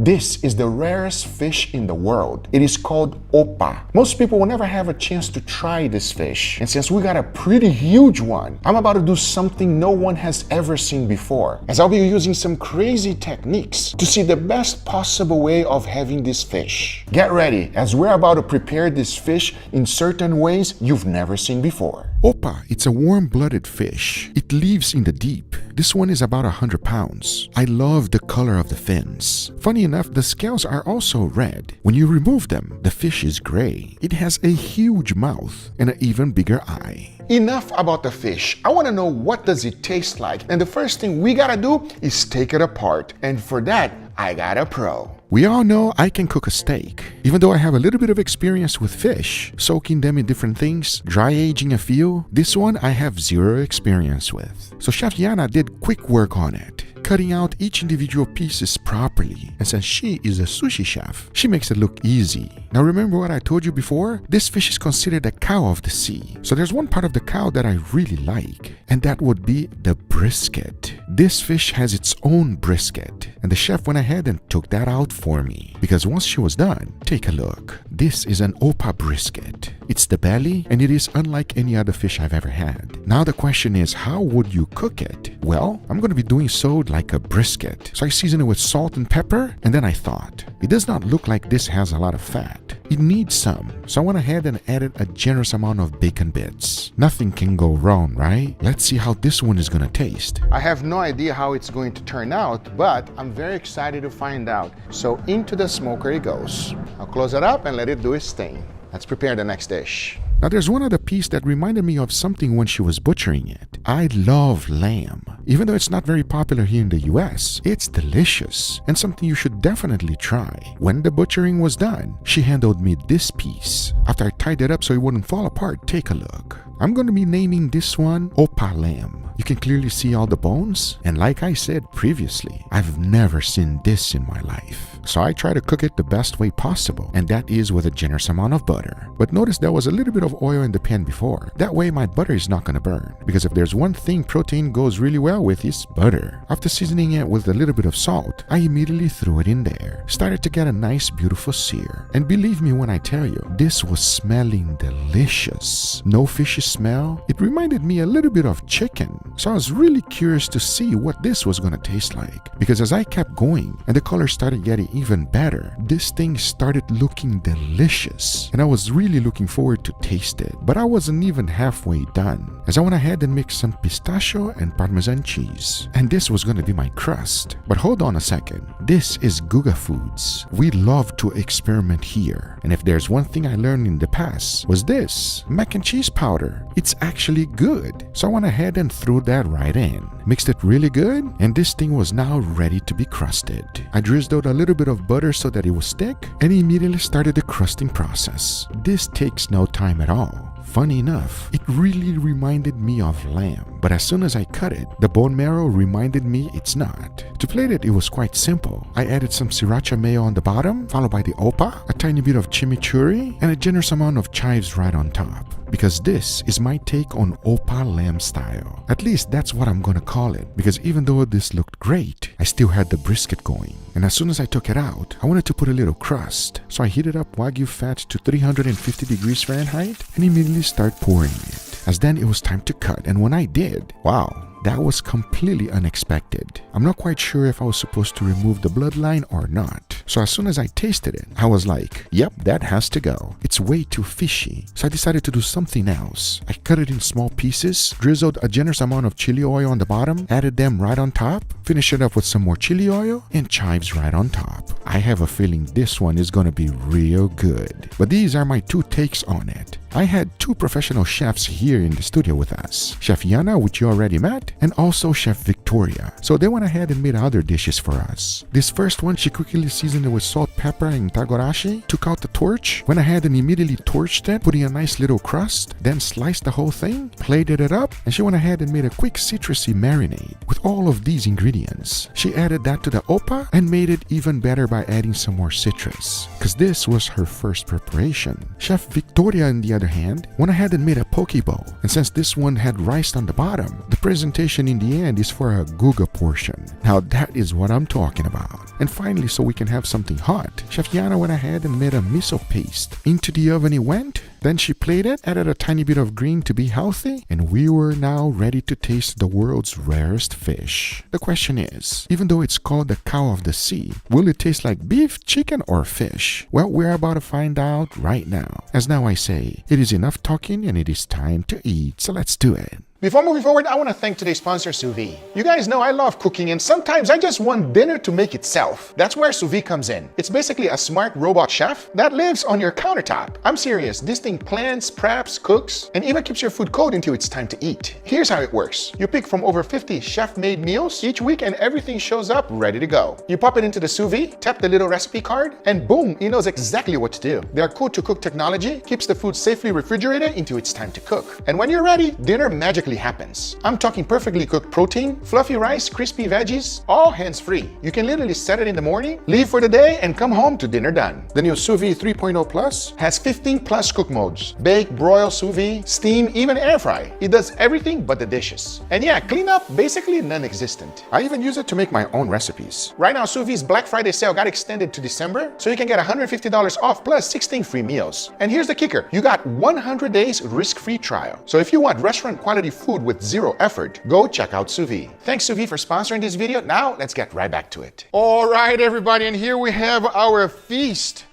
This is the rarest fish in the world. It is called oppa. Most people will never have a chance to try this fish. And since we got a pretty huge one, I'm about to do something no one has ever seen before, as I'll be using some crazy techniques to see the best possible way of having this fish. Get ready, as we're about to prepare this fish in certain ways you've never seen before. Oppa, it's a warm-blooded fish. It lives in the deep. This one is about 100 pounds. I love the color of the fins. Funny enough, the scales are also red. When you remove them, the fish is gray. It has a huge mouth and an even bigger eye. Enough about the fish. I want to know, what does it taste like? And the first thing we gotta do is take it apart. And for that, I got a pro. We all know I can cook a steak. Even though I have a little bit of experience with fish, soaking them in different things, dry aging a few, this one I have zero experience with. So Chef Yana did quick work on it, cutting out each individual pieces properly. And since she is a sushi chef, she makes it look easy. Now remember what I told you before? This fish is considered a cow of the sea. So there's one part of the cow that I really like, and that would be the brisket. This fish has its own brisket, and the chef went ahead and took that out for me, because once she was done, take a look. This is an oppa brisket. It's the belly, and it is unlike any other fish I've ever had. Now the question is, how would you cook it? Well, I'm going to be doing so like a brisket. So I seasoned it with salt and pepper, and then I thought, it does not look like this has a lot of fat. It needs some. So I went ahead and added a generous amount of bacon bits. Nothing can go wrong, right? Let's see how this one is going to taste. I have no idea how it's going to turn out, but I'm very excited to find out. So into the smoker it goes. I'll close it up and let it do its thing. Let's prepare the next dish. Now there's one other piece that reminded me of something when she was butchering it. I love lamb. Even though it's not very popular here in the US, it's delicious and something you should definitely try. When the butchering was done, she handed me this piece. After I tied it up so it wouldn't fall apart, take a look. I'm going to be naming this one oppa lamb. You can clearly see all the bones, and like I said previously, I've never seen this in my life. So I try to cook it the best way possible, and that is with a generous amount of butter. But notice there was a little bit of oil in the pan before. That way my butter is not going to burn, because if there's one thing protein goes really well with, is butter. After seasoning it with a little bit of salt, I immediately threw it in there. Started to get a nice beautiful sear. And believe me when I tell you, this was smelling delicious. No fishy smell. It reminded me a little bit of chicken. So I was really curious to see what this was going to taste like, because as I kept going and the color started getting even better, this thing started looking delicious, and I was really looking forward to taste it. But I wasn't even halfway done, as I went ahead and mixed some pistachio and Parmesan cheese, and this was going to be my crust. But hold on a second, this is Guga Foods. We love to experiment here, and if there's one thing I learned in the past, was this mac and cheese powder. It's actually good. So I went ahead and threw that right in, mixed it really good, and this thing was now ready to be crusted. I drizzled out a little bit of butter so that it would stick, and immediately started the crusting process. This takes no time at all. Funny enough, it really reminded me of lamb, but as soon as I cut it, the bone marrow reminded me it's not. To plate it, it was quite simple. I added some sriracha mayo on the bottom, followed by the oppa, a tiny bit of chimichurri, and a generous amount of chives right on top. Because this is my take on oppa lamb style. At least that's what I'm gonna call it, because even though this looked great, I still had the brisket going. And as soon as I took it out, I wanted to put a little crust. So I heated up Wagyu fat to 350 degrees Fahrenheit and immediately start pouring it. As then it was time to cut, and when I did, wow, that was completely unexpected. I'm not quite sure if I was supposed to remove the bloodline or not. So as soon as I tasted it, I was like, yep, that has to go. It's way too fishy. So I decided to do something else. I cut it in small pieces, drizzled a generous amount of chili oil on the bottom, added them right on top, finished it up with some more chili oil, and chives right on top. I have a feeling this one is gonna be real good. But these are my two takes on it. I had two professional chefs here in the studio with us. Chef Yana, which you already met, and also Chef Victoria. So they went ahead and made other dishes for us. This first one, she quickly seasoned it with salt, pepper, and tagorashi, took out the torch, went ahead and immediately torched it, putting a nice little crust, then sliced the whole thing, plated it up, and she went ahead and made a quick citrusy marinade. With all of these ingredients, she added that to the oppa and made it even better by adding some more citrus, because this was her first preparation. Chef Victoria, on the other other hand, went ahead and made a poke bowl. And since this one had rice on the bottom, the presentation in the end is for a guga portion. Now that is what I'm talking about. And finally, so we can have something hot, Chef Yana went ahead and made a miso paste. Into the oven it went. Then she plated, added a tiny bit of green to be healthy, and we were now ready to taste the world's rarest fish. The question is, even though it's called the cow of the sea, will it taste like beef, chicken, or fish? Well, we're about to find out right now. As now I say, it is enough talking and it is time to eat, so let's do it. Before moving forward, I want to thank today's sponsor, Sous Vide. You guys know I love cooking, and sometimes I just want dinner to make itself. That's where Sous Vide comes in. It's basically a smart robot chef that lives on your countertop. I'm serious, this thing plans, preps, cooks, and even keeps your food cold until it's time to eat. Here's how it works. You pick from over 50 chef-made meals each week and everything shows up ready to go. You pop it into the Sous Vide, tap the little recipe card, and boom, it knows exactly what to do. Their cool-to-cook technology keeps the food safely refrigerated until it's time to cook. And when you're ready, dinner magically happens. I'm talking perfectly cooked protein, fluffy rice, crispy veggies, all hands-free. You can literally set it in the morning, leave for the day, and come home to dinner done. The new Sous Vide 3.0 Plus has 15 plus cook modes. Bake, broil, sous vide, steam, even air fry. It does everything but the dishes. And yeah, cleanup basically non-existent. I even use it to make my own recipes. Right now, Sous Vide's Black Friday sale got extended to December, so you can get $150 off plus 16 free meals. And here's the kicker. You got 100 days risk-free trial. So if you want restaurant quality food with zero effort, go check out Sous Vide. Thanks Sous Vide for sponsoring this video. Now let's get right back to it. All right, everybody, and here we have our feast.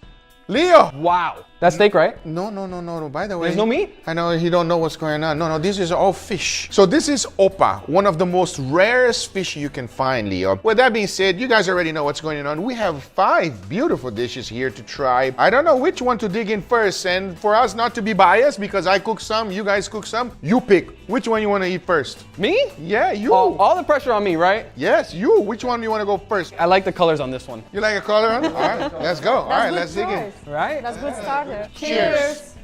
Leo! Wow. That's steak, right? No. By the way, there's no meat? I know you don't know what's going on. No, this is all fish. So this is opa, one of the most rarest fish you can find, Leo. With that being said, you guys already know what's going on. We have 5 beautiful dishes here to try. I don't know which one to dig in first, and for us not to be biased, because I cook some, you guys cook some, you pick. Which one you want to eat first? Me? Yeah, you. Oh, all the pressure on me, right? Yes, you. Which one do you want to go first? I like the colors on this one. You like a color on? All right, let's go. All right, let's dig in. Right? That's good starter. Cheers.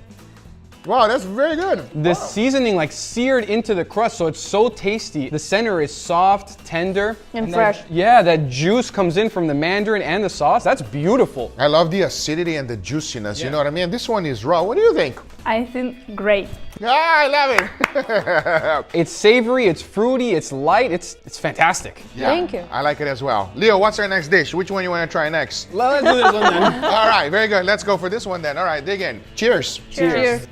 Wow, that's very good. The seasoning like seared into the crust, so it's so tasty. The center is soft, tender. And fresh. That juice comes in from the mandarin and the sauce. That's beautiful. I love the acidity and the juiciness, you know what I mean? This one is raw. What do you think? I think great. I love it. It's savory, it's fruity, it's light, it's fantastic. Yeah, Thank you. I like it as well. Leo, what's our next dish? Which one you want to try next? Let's do this one then. All right, very good. Let's go for this one then. All right, dig in. Cheers. Cheers.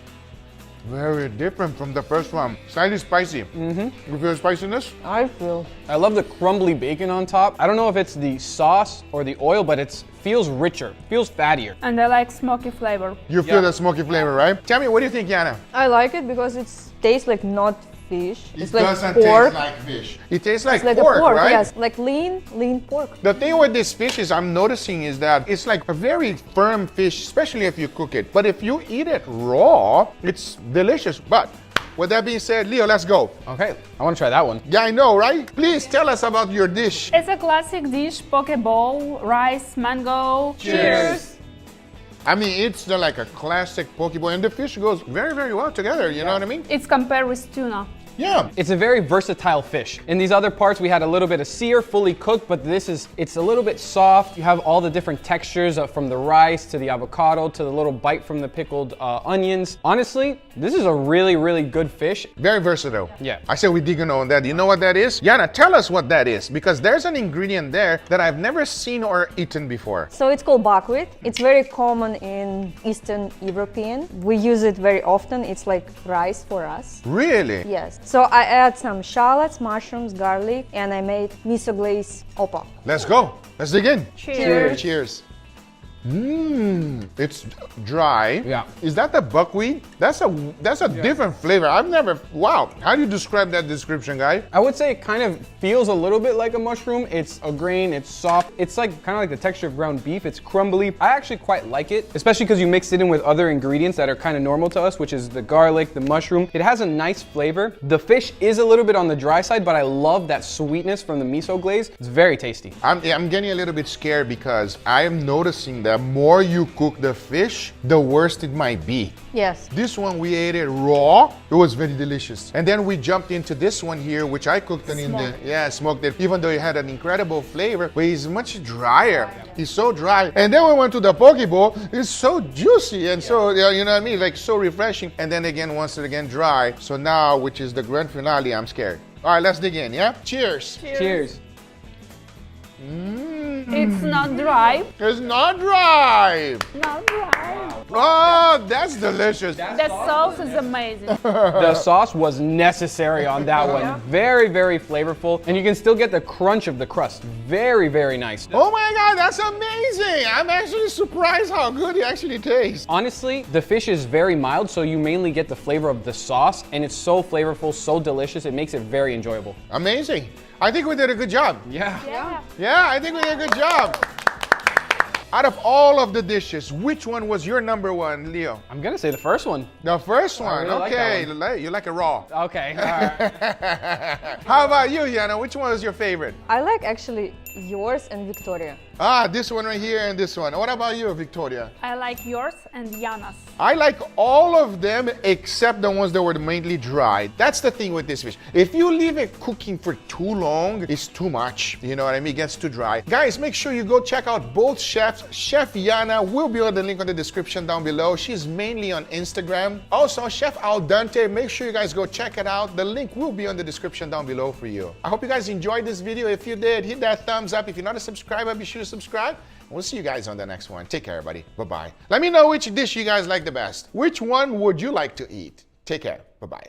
Very different from the first one. Slightly spicy. You feel spiciness? I feel. I love the crumbly bacon on top. I don't know if it's the sauce or the oil, but it feels richer, feels fattier. And I like smoky flavor. You feel the smoky flavor, right? Tell me, what do you think, Yana? I like it because it tastes like not fish. It It's like doesn't pork. taste like fish. It tastes like It's like pork, a pork, right? yes, like lean pork. The thing with this fish is I'm noticing is that it's like a very firm fish, especially if you cook it. But if you eat it raw, it's delicious. But with that being said, Leo, let's go. Okay, I want to try that one. Yeah, I know, right? Please tell us about your dish. It's a classic dish, poke bowl, rice, mango. Cheers. I mean, it's like a classic poke bowl, and the fish goes very, very well together, you know what I mean? It's compared with tuna. Yeah. It's a very versatile fish. In these other parts, we had a little bit of sear, fully cooked, but it's a little bit soft. You have all the different textures from the rice to the avocado to the little bite from the pickled onions. Honestly, this is a really, really good fish. Very versatile. Yeah. I said we digging on that. You know what that is? Yana, tell us what that is, because there's an ingredient there that I've never seen or eaten before. So it's called buckwheat. It's very common in Eastern European. We use it very often. It's like rice for us. Really? Yes. So I add some shallots, mushrooms, garlic, and I made miso glaze opa. Let's go. Let's dig in. Cheers. Cheers. It's dry. Yeah. Is that the buckwheat? That's a different flavor. I've never, wow. How do you describe that description, guy? I would say it kind of feels a little bit like a mushroom. It's a grain, it's soft. It's like kind of like the texture of ground beef. It's crumbly. I actually quite like it, especially because you mix it in with other ingredients that are kind of normal to us, which is the garlic, the mushroom. It has a nice flavor. The fish is a little bit on the dry side, but I love that sweetness from the miso glaze. It's very tasty. I'm getting a little bit scared because I am noticing that the more you cook the fish, the worse it might be. Yes. This one we ate it raw. It was very delicious. And then we jumped into this one here, which I cooked it in the smoked it. Even though it had an incredible flavor, but it's much drier. It's so dry. And then we went to the poke bowl. It's so juicy and so you know what I mean, like so refreshing. And then again, once again dry. So now, which is the grand finale, I'm scared. All right, let's dig in. Yeah. Cheers. Cheers. It's not dry. It's not dry. Not dry. Oh, that's delicious. The sauce is amazing. The sauce was necessary on that one. Very, very flavorful. And you can still get the crunch of the crust. Very, very nice. Oh my God, that's amazing. I'm actually surprised how good it actually tastes. Honestly, the fish is very mild, so you mainly get the flavor of the sauce, and it's so flavorful, so delicious, it makes it very enjoyable. Amazing. I think we did a good job. Yeah. Yeah, I think we did a good job. Out of all of the dishes, which one was your number one, Leo? I'm gonna say the first one. The first one, really like okay. that You like it raw. Okay, all right. How about you, Yana? Which one was your favorite? I like actually yours and Victoria. Ah, this one right here and this one. What about you, Victoria? I like yours and Yana's. I like all of them except the ones that were mainly dried. That's the thing with this fish. If you leave it cooking for too long, it's too much. You know what I mean? It gets too dry. Guys, make sure you go check out both chefs. Chef Yana will be on the link on the description down below. She's mainly on Instagram. Also, Chef Al Dente, make sure you guys go check it out. The link will be on the description down below for you. I hope you guys enjoyed this video. If you did, hit that thumbs up. If you're not a subscriber, be sure to subscribe. We'll see you guys on the next one. Take care, everybody. Bye-bye. Let me know which dish you guys like the best. Which one would you like to eat? Take care. Bye-bye.